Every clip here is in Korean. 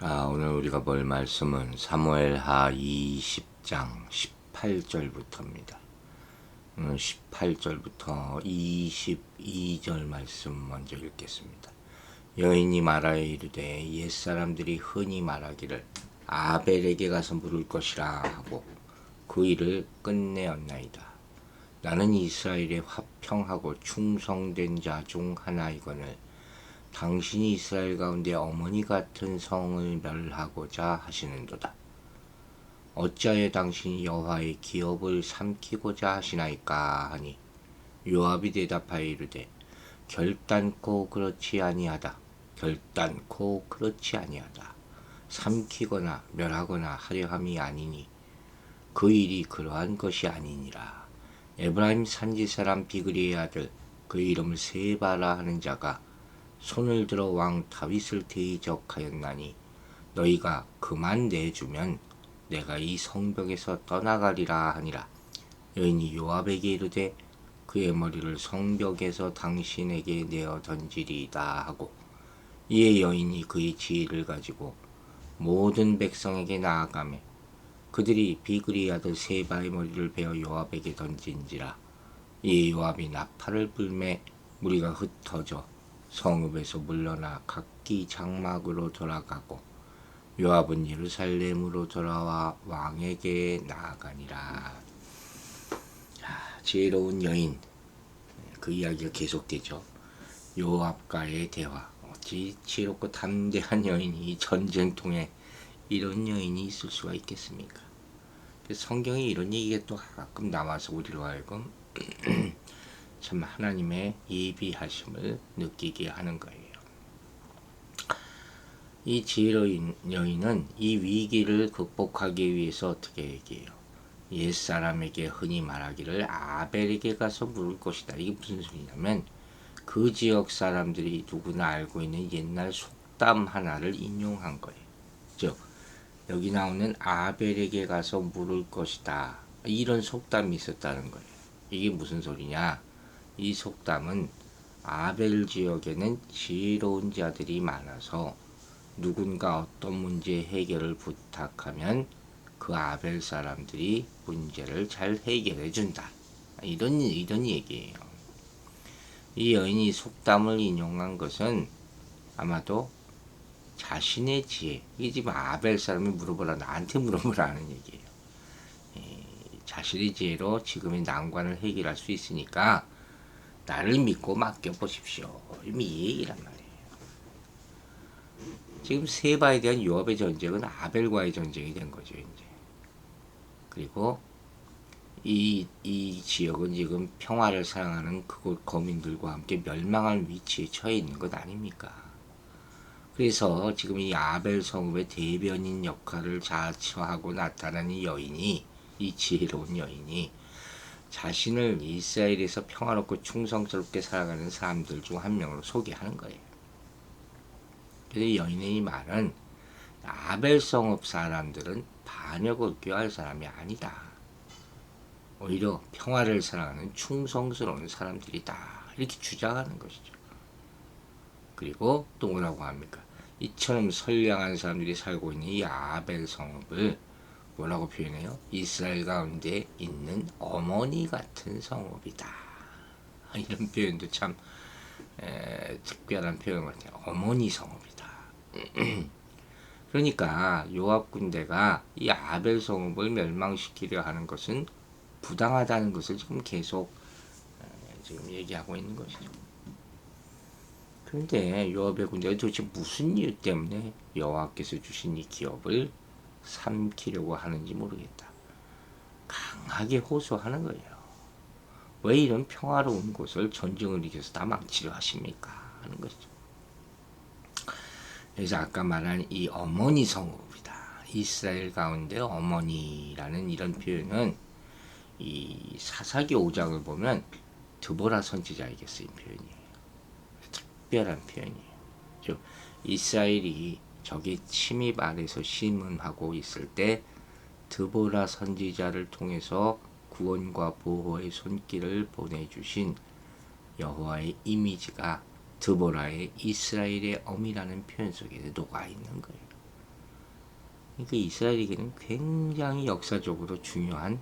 오늘 우리가 볼 말씀은 사무엘하 20장 18절부터입니다. 오늘 18절부터 22절 말씀 먼저 읽겠습니다. 여인이 말하여 이르되 옛사람들이 흔히 말하기를 아벨에게 가서 물을 것이라 하고 그 일을 끝내었나이다. 나는 이스라엘에 화평하고 충성된 자 중 하나이거늘 당신이 이스라엘 가운데 어머니 같은 성을 멸하고자 하시는도다. 어찌하여 당신이 여호와의 기업을 삼키고자 하시나이까 하니 요압이 대답하여 이르되 결단코 그렇지 아니하다. 결단코 그렇지 아니하다. 삼키거나 멸하거나 하려 함이 아니니 그 일이 그러한 것이 아니니라. 에브라임 산지 사람 비그리의 아들 그 이름을 세바라 하는 자가 손을 들어 왕 다윗을 대적하였나니 너희가 그만 내주면 내가 이 성벽에서 떠나가리라 하니라. 여인이 요압에게 이르되 그의 머리를 성벽에서 당신에게 내어 던지리이다 하고 이에 여인이 그의 지혜를 가지고 모든 백성에게 나아가매 그들이 비그리 아들 세바의 머리를 베어 요압에게 던진지라. 이에 요압이 나팔을 불매 무리가 흩어져 성읍에서 물러나 각기 장막으로 돌아가고 요압은 예루살렘으로 돌아와 왕에게 나아가니라. 지혜로운 여인, 그 이야기가 계속되죠. 요압과의 대화. 어찌 지혜롭고 담대한 여인이 전쟁통에 이런 여인이 있을 수가 있겠습니까? 성경에 이런 얘기가 또 가끔 나와서 우리로 하여금 참 하나님의 예비하심을 느끼게 하는 거예요. 이 지혜로운 여인은 이 위기를 극복하기 위해서 어떻게 얘기해요? 옛사람에게 흔히 말하기를 아벨에게 가서 물을 것이다. 이게 무슨 소리냐면 그 지역 사람들이 누구나 알고 있는 옛날 속담 하나를 인용한 거예요. 즉 여기 나오는 아벨에게 가서 물을 것이다. 이런 속담이 있었다는 거예요. 이게 무슨 소리냐? 이 속담은 아벨 지역에는 지혜로운 자들이 많아서 누군가 어떤 문제 해결을 부탁하면 그 아벨 사람들이 문제를 잘 해결해 준다. 이런 얘기예요. 이 여인이 속담을 인용한 것은 아마도 자신의 지혜, 이게 지금 아벨 사람이 물어보라, 나한테 물어보라는 얘기예요. 자신의 지혜로 지금의 난관을 해결할 수 있으니까 나를 믿고 맡겨보십시오. 이 얘기란 말이에요. 지금 세바에 대한 요압의 전쟁은 아벨과의 전쟁이 된 거죠, 이제. 그리고 이 지역은 지금 평화를 사랑하는 그곳 거민들과 함께 멸망할 위치에 처해 있는 것 아닙니까? 그래서 지금 이 아벨 성읍의 대변인 역할을 자처하고 나타난 이 여인이, 이 지혜로운 여인이 자신을 이스라엘에서 평화롭고 충성스럽게 살아가는 사람들 중 한 명으로 소개하는 거예요. 그래서 여인의 이 말은 아벨 성읍 사람들은 반역을 꾀할 사람이 아니다. 오히려 평화를 사랑하는 충성스러운 사람들이다. 이렇게 주장하는 것이죠. 그리고 또 뭐라고 합니까? 이처럼 선량한 사람들이 살고 있는 이 아벨 성읍을 뭐라고 표현해요? 이스라엘 가운데 있는 어머니 같은 성읍이다. 이런 표현도 참 특별한 표현 같아요. 어머니 성읍이다. 그러니까 요압 군대가 이 아벨 성읍을 멸망시키려 하는 것은 부당하다는 것을 지금 계속 지금 얘기하고 있는 것이죠. 그런데 요압의 군대가 도대체 무슨 이유 때문에 여호와께서 주신 이 기업을 삼키려고 하는지 모르겠다. 강하게 호소하는 거예요. 왜 이런 평화로운 곳을 전쟁을 이겨서 다 망치려 하십니까? 하는 것이죠. 그래서 아까 말한 이 어머니 성읍이다. 이스라엘 가운데 어머니라는 이런 표현은 이 사사기 5장을 보면 드보라 선지자에게 쓰인 표현이에요. 특별한 표현이에요. 즉 이스라엘이 적의 침입 아래서 심음하고 있을 때 드보라 선지자를 통해서 구원과 보호의 손길을 보내주신 여호와의 이미지가 드보라의 이스라엘의 어미라는 표현 속에 녹아 있는 거예요. 그러니까 이스라엘에게는 굉장히 역사적으로 중요한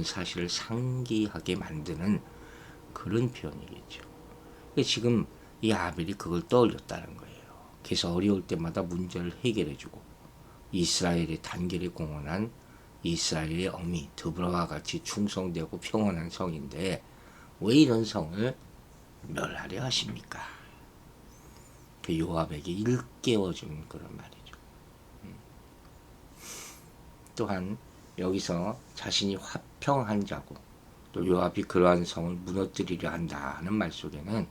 사실을 상기하게 만드는 그런 표현이겠죠. 그러니까 지금 이 아벨이 그걸 떠올렸다는 거예요. 그래서 어려울 때마다 문제를 해결해주고 이스라엘의 단결에 공헌한 이스라엘의 어미 드보라와 같이 충성되고 평온한 성인데 왜 이런 성을 멸하려 하십니까? 그 요압에게 일깨워주는 그런 말이죠. 또한 여기서 자신이 화평한 자고 또 요압이 그러한 성을 무너뜨리려 한다 하는 말 속에는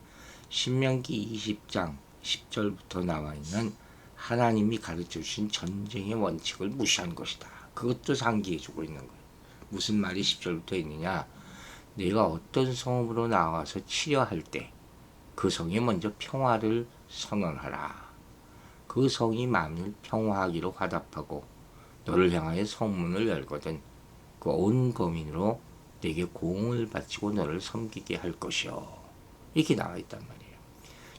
신명기 20장 10절부터 나와 있는 하나님이 가르쳐 주신 전쟁의 원칙을 무시한 것이다. 그것도 상기해 주고 있는 거예요. 무슨 말이 10절부터 있느냐? 내가 어떤 성읍으로 나와서 치려 할 때 그 성에 먼저 평화를 선언하라. 그 성이 만일 평화하기로 화답하고 너를 향하여 성문을 열거든 그 온 거민으로 내게 공을 바치고 너를 섬기게 할 것이요. 이렇게 나와 있단 말이에요.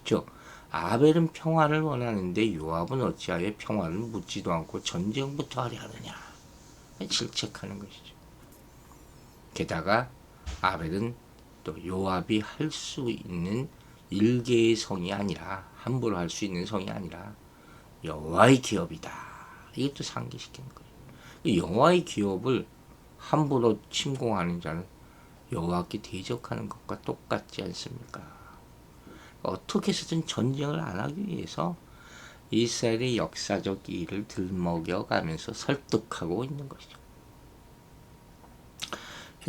즉 아벨은 평화를 원하는데 요압은 어찌하여 평화를 묻지도 않고 전쟁부터 하려 하느냐. 질책하는 것이죠. 게다가 아벨은 또 요압이 할 수 있는 일개의 성이 아니라 함부로 할 수 있는 성이 아니라 여호와의 기업이다. 이것도 상기시키는 거예요. 여호와의 기업을 함부로 침공하는 자는 여호와께 대적하는 것과 똑같지 않습니까? 어떻게 해서든 전쟁을 안 하기 위해서 이스라엘의 역사적 일을 들먹여가면서 설득하고 있는 것이죠.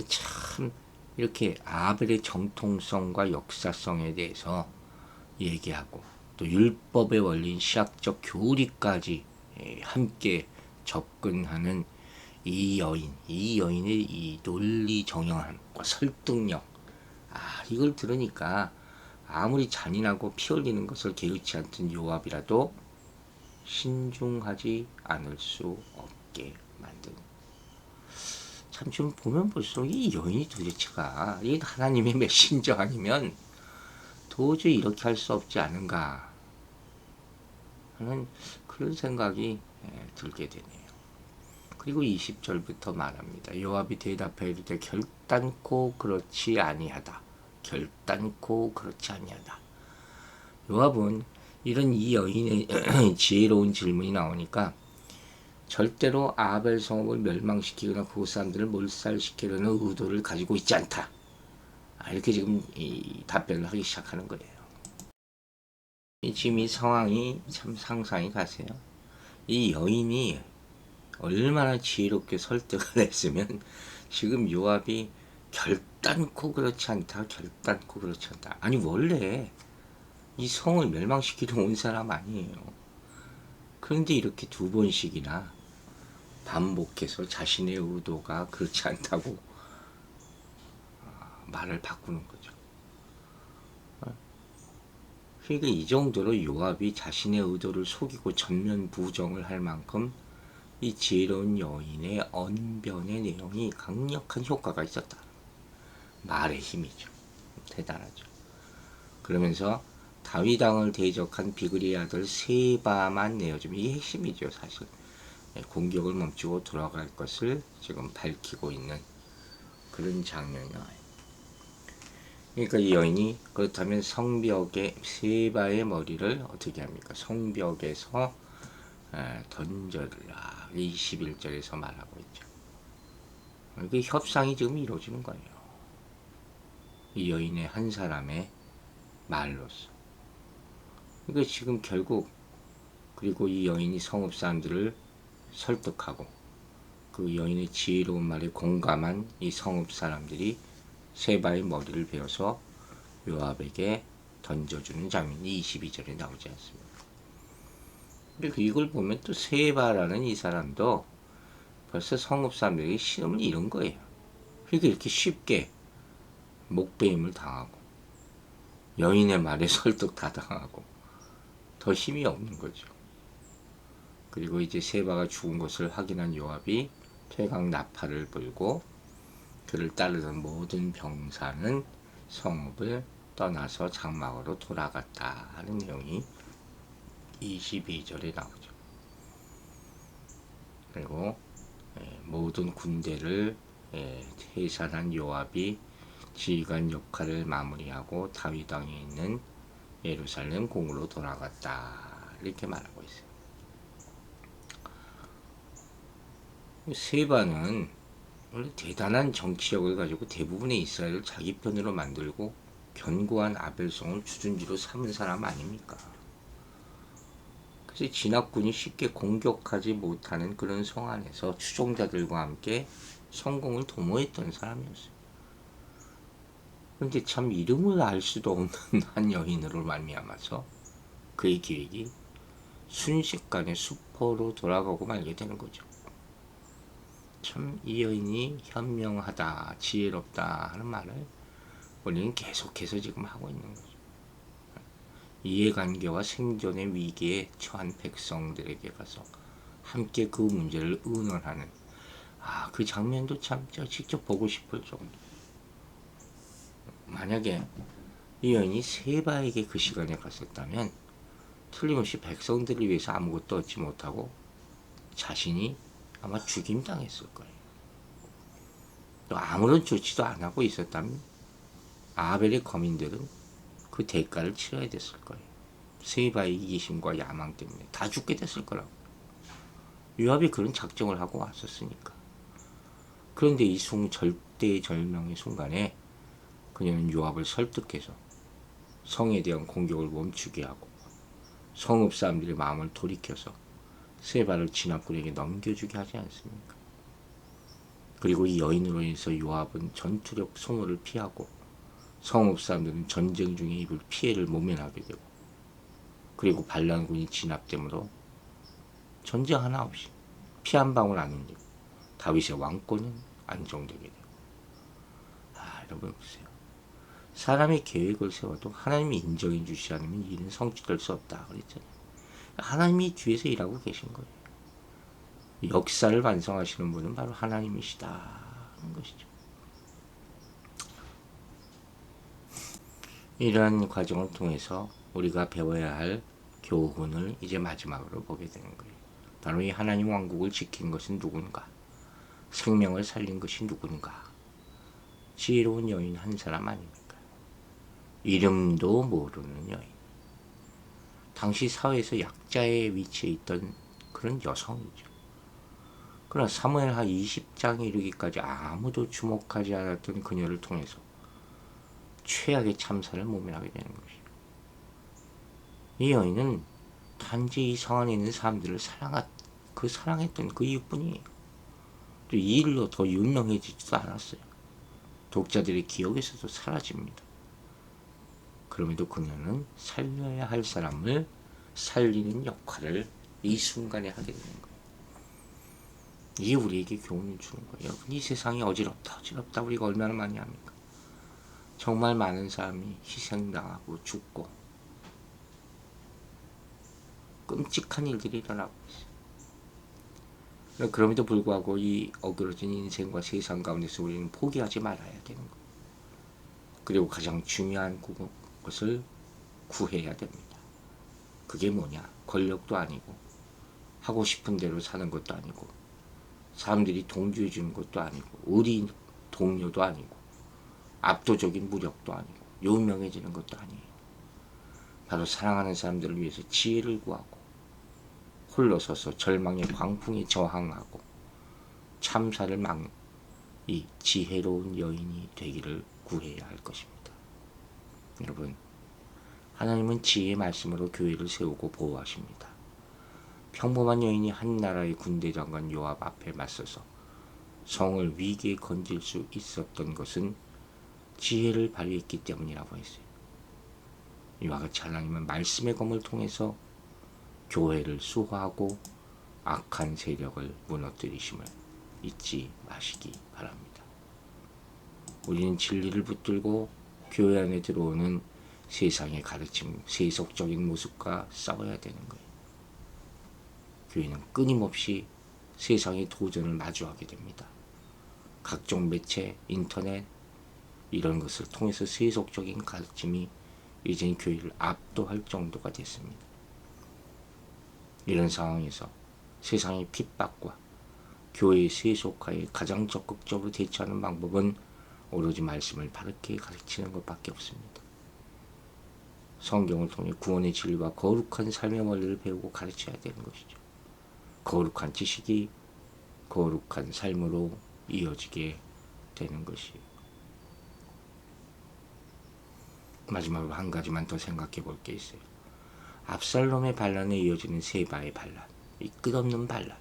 참 이렇게 아벨의 정통성과 역사성에 대해서 얘기하고 또 율법의 원리인 시학적 교리까지 함께 접근하는 이 여인의 이 논리 정연함과 설득력, 이걸 들으니까 아무리 잔인하고 피 흘리는 것을 개의치 않던 요압이라도 신중하지 않을 수 없게 만든. 참 좀 보면 볼수록 이 여인이 도대체가 이 하나님의 메신저 아니면 도저히 이렇게 할 수 없지 않은가 하는 그런 생각이 들게 되네요. 그리고 20절부터 말합니다. 요압이 대답하여 이르되 결단코 그렇지 아니하다. 결단코 그렇지 아니하다. 요압은 이런 이 여인의 지혜로운 질문이 나오니까 절대로 아벨 성읍을 멸망시키거나 그 사람들을 몰살시키려는 의도를 가지고 있지 않다. 이렇게 지금 이 답변을 하기 시작하는 거예요. 지금 이 상황이 참 상상이 가세요. 이 여인이 얼마나 지혜롭게 설득을 했으면 지금 요압이 결단코 그렇지 않다. 결단코 그렇지 않다. 아니 원래 이 성을 멸망시키려 온 사람 아니에요. 그런데 이렇게 두 번씩이나 반복해서 자신의 의도가 그렇지 않다고 말을 바꾸는 거죠. 그러니까 이 정도로 요압이 자신의 의도를 속이고 전면 부정을 할 만큼 이 지혜로운 여인의 언변의 내용이 강력한 효과가 있었다. 말의 힘이죠. 대단하죠. 그러면서 다윗 왕을 대적한 비그리의 아들 세바만 내어주면 이게 핵심이죠. 사실 공격을 멈추고 돌아갈 것을 지금 밝히고 있는 그런 장면이에요. 그러니까 이 여인이 그렇다면 성벽에 세바의 머리를 어떻게 합니까? 성벽에서 던져라. 21절에서 말하고 있죠. 이게 협상이 지금 이루어지는 거예요. 이 여인의 한 사람의 말로서. 그러니까 지금 결국 그리고 이 여인이 성읍 사람들을 설득하고 그 여인의 지혜로운 말에 공감한 이 성읍 사람들이 세바의 머리를 베어서 요압에게 던져주는 장면이 22절에 나오지 않습니다. 그리고 이걸 보면 또 세바라는 이 사람도 벌써 성읍 사람들에게 신음을 잃은 거예요. 그러니까 이렇게 쉽게 목베임을 당하고 여인의 말에 설득 다 당하고 더 힘이 없는 거죠. 그리고 이제 세바가 죽은 것을 확인한 요압이 퇴각 나팔을 불고 그를 따르던 모든 병사는 성읍을 떠나서 장막으로 돌아갔다 하는 내용이 22절에 나오죠. 그리고 모든 군대를 해산한 요압이 지휘관 역할을 마무리하고 다윗 왕이 있는 예루살렘 공으로 돌아갔다. 이렇게 말하고 있어요. 세바는 원래 대단한 정치력을 가지고 대부분의 이스라엘을 자기 편으로 만들고 견고한 아벨성을 주둔지로 삼은 사람 아닙니까? 그래서 진압군이 쉽게 공격하지 못하는 그런 성 안에서 추종자들과 함께 성공을 도모했던 사람이었어요. 그런데 참 이름을 알 수도 없는 한 여인으로 말미암아서 그의 계획이 순식간에 수포로 돌아가고 말게 되는 거죠. 참 이 여인이 현명하다, 지혜롭다 하는 말을 우리는 계속해서 지금 하고 있는 거죠. 이해관계와 생존의 위기에 처한 백성들에게 가서 함께 그 문제를 의논하는 그 장면도 참 직접 보고 싶을 정도. 만약에 이 여인이 세바에게 그 시간에 갔었다면 틀림없이 백성들을 위해서 아무것도 얻지 못하고 자신이 아마 죽임당했을 거예요. 또 아무런 조치도 안 하고 있었다면 아벨의 거민들은 그 대가를 치러야 됐을 거예요. 세바의 이기심과 야망 때문에 다 죽게 됐을 거라고. 요압이 그런 작정을 하고 왔었으니까. 그런데 이 절대절명의 순간에 그녀는 요압을 설득해서 성에 대한 공격을 멈추게 하고 성읍 사람들의 마음을 돌이켜서 세바를 진압군에게 넘겨주게 하지 않습니까? 그리고 이 여인으로 인해서 요압은 전투력 소모를 피하고 성읍 사람들은 전쟁 중에 입을 피해를 모면하게 되고 그리고 반란군이 진압됨으로 전쟁 하나 없이 피 한 방울 안 흘리고 다윗의 왕권은 안정되게 되고 여러분 보세요. 사람의 계획을 세워도 하나님이 인정해 주시지 않으면 일은 성취될 수 없다 그랬잖아요. 하나님이 뒤에서 일하고 계신 거예요. 역사를 완성하시는 분은 바로 하나님이시다 하는 것이죠. 이러한 과정을 통해서 우리가 배워야 할 교훈을 이제 마지막으로 보게 되는 거예요. 바로 이 하나님 왕국을 지킨 것은 누군가? 생명을 살린 것이 누군가? 지혜로운 여인 한 사람 아닙니까? 이름도 모르는 여인. 당시 사회에서 약자의 위치에 있던 그런 여성이죠. 그러나 사무엘하 20장에 이르기까지 아무도 주목하지 않았던 그녀를 통해서 최악의 참사를 모면하게 되는 것이죠. 이 여인은 단지 이 성 안에 있는 사람들을 사랑했던 그 이유뿐이에요. 또 이 일로 더 유명해지지도 않았어요. 독자들의 기억에서도 사라집니다. 그럼에도 그녀는 살려야 할 사람을 살리는 역할을 이 순간에 하게 되는 거예요. 이게 우리에게 교훈을 주는 거예요. 여러분, 이 세상이 어지럽다 우리가 얼마나 많이 합니까? 정말 많은 사람이 희생당하고 죽고 끔찍한 일들이 일어나고 있어요. 그럼에도 불구하고 이 어그러진 인생과 세상 가운데서 우리는 포기하지 말아야 되는 거예요. 그리고 가장 중요한 것을 구해야 됩니다. 그게 뭐냐? 권력도 아니고 하고 싶은 대로 사는 것도 아니고 사람들이 동조해 주는 것도 아니고 의리 동료도 아니고 압도적인 무력도 아니고 유명해지는 것도 아니에요. 바로 사랑하는 사람들을 위해서 지혜를 구하고 홀로 서서 절망의 광풍에 저항하고 참사를 막는 이 지혜로운 여인이 되기를 구해야 할 것입니다. 여러분, 하나님은 지혜의 말씀으로 교회를 세우고 보호하십니다. 평범한 여인이 한 나라의 군대 장관 요압 앞에 맞서서 성을 위기에 건질 수 있었던 것은 지혜를 발휘했기 때문이라고 했어요. 이와 같이 하나님은 말씀의 검을 통해서 교회를 수호하고 악한 세력을 무너뜨리심을 잊지 마시기 바랍니다. 우리는 진리를 붙들고 교회 안에 들어오는 세상의 가르침, 세속적인 모습과 싸워야 되는 거예요. 교회는 끊임없이 세상의 도전을 마주하게 됩니다. 각종 매체, 인터넷 이런 것을 통해서 세속적인 가르침이 이젠 교회를 압도할 정도가 됐습니다. 이런 상황에서 세상의 핍박과 교회에 세속화에 가장 적극적으로 대처하는 방법은 오로지 말씀을 바르게 가르치는 것밖에 없습니다. 성경을 통해 구원의 진리와 거룩한 삶의 원리를 배우고 가르쳐야 되는 것이죠. 거룩한 지식이 거룩한 삶으로 이어지게 되는 것이에요. 마지막으로 한 가지만 더 생각해 볼 게 있어요. 압살롬의 반란에 이어지는 세바의 반란, 이 끝없는 반란,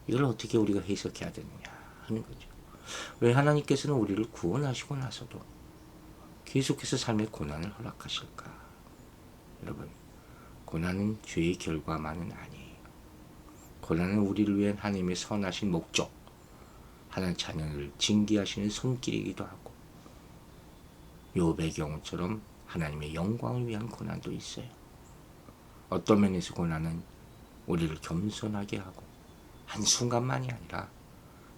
이걸 어떻게 우리가 해석해야 되느냐 하는 거죠. 왜 하나님께서는 우리를 구원하시고 나서도 계속해서 삶의 고난을 허락하실까? 여러분, 고난은 죄의 결과만은 아니에요. 고난은 우리를 위한 하나님의 선하신 목적, 하나님 자녀를 징계하시는 손길이기도 하고, 욥의 경우처럼 하나님의 영광을 위한 고난도 있어요. 어떤 면에서 고난은 우리를 겸손하게 하고 한순간만이 아니라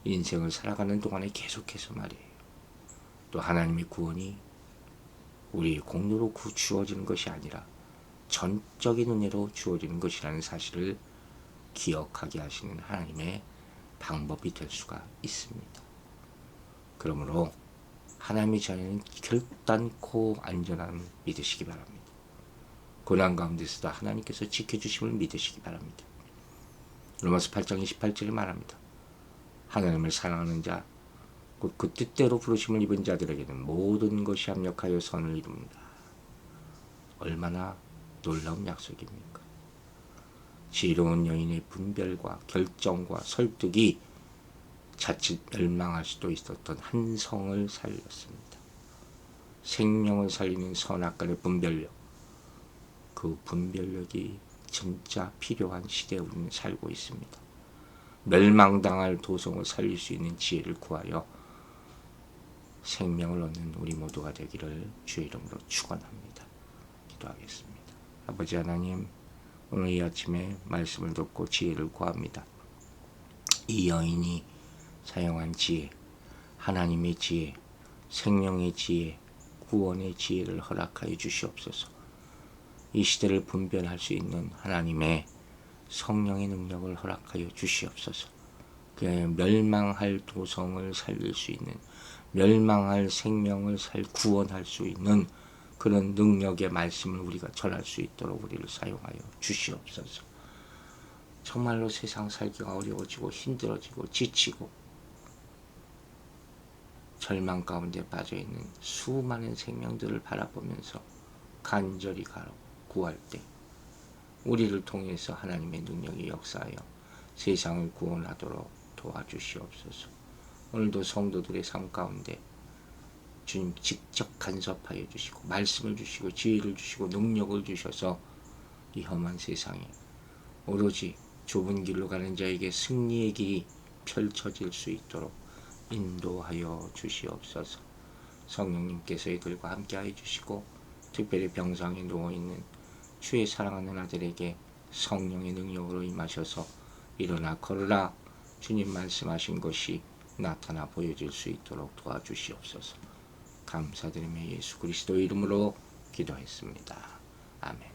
인생을 살아가는 동안에 계속해서 말이에요. 또 하나님의 구원이 우리의 공로로 주어지는 것이 아니라 전적인 은혜로 주어지는 것이라는 사실을 기억하게 하시는 하나님의 방법이 될 수가 있습니다. 그러므로 하나님의 자녀는 결단코 안전함을 믿으시기 바랍니다. 고난 가운데서도 하나님께서 지켜주심을 믿으시기 바랍니다. 로마서 8장 28절을 말합니다. 하나님을 사랑하는 자, 곧 그 뜻대로 부르심을 입은 자들에게는 모든 것이 합력하여 선을 이룹니다. 얼마나 놀라운 약속입니까? 지혜로운 여인의 분별과 결정과 설득이 자칫 멸망할 수도 있었던 한 성을 살렸습니다. 생명을 살리는 선악간의 분별력, 그 분별력이 진짜 필요한 시대에 우리는 살고 있습니다. 멸망당할 도성을 살릴 수 있는 지혜를 구하여 생명을 얻는 우리 모두가 되기를 주의 이름으로 축원합니다. 기도하겠습니다. 아버지 하나님, 오늘 이 아침에 말씀을 듣고 지혜를 구합니다. 이 여인이 사용한 지혜, 하나님의 지혜, 생명의 지혜, 구원의 지혜를 허락하여 주시옵소서. 이 시대를 분별할 수 있는 하나님의 성령의 능력을 허락하여 주시옵소서. 그 멸망할 도성을 살릴 수 있는, 멸망할 생명을 구원할 수 있는 그런 능력의 말씀을 우리가 전할 수 있도록 우리를 사용하여 주시옵소서. 정말로 세상 살기가 어려워지고 힘들어지고 지치고 절망 가운데 빠져있는 수많은 생명들을 바라보면서 간절히 구할 때 우리를 통해서 하나님의 능력이 역사하여 세상을 구원하도록 도와주시옵소서. 오늘도 성도들의 삶 가운데 주님 직접 간섭하여 주시고 말씀을 주시고 지혜를 주시고 능력을 주셔서 이 험한 세상에 오로지 좁은 길로 가는 자에게 승리의 길이 펼쳐질 수 있도록 인도하여 주시옵소서. 성령님께서 이들과 함께하여 주시고 특별히 병상에 누워있는 주의 사랑하는 아들에게 성령의 능력으로 임하셔서 일어나 걸으라 주님 말씀하신 것이 나타나 보여질 수 있도록 도와주시옵소서. 감사드리며 예수 그리스도 이름으로 기도했습니다. 아멘.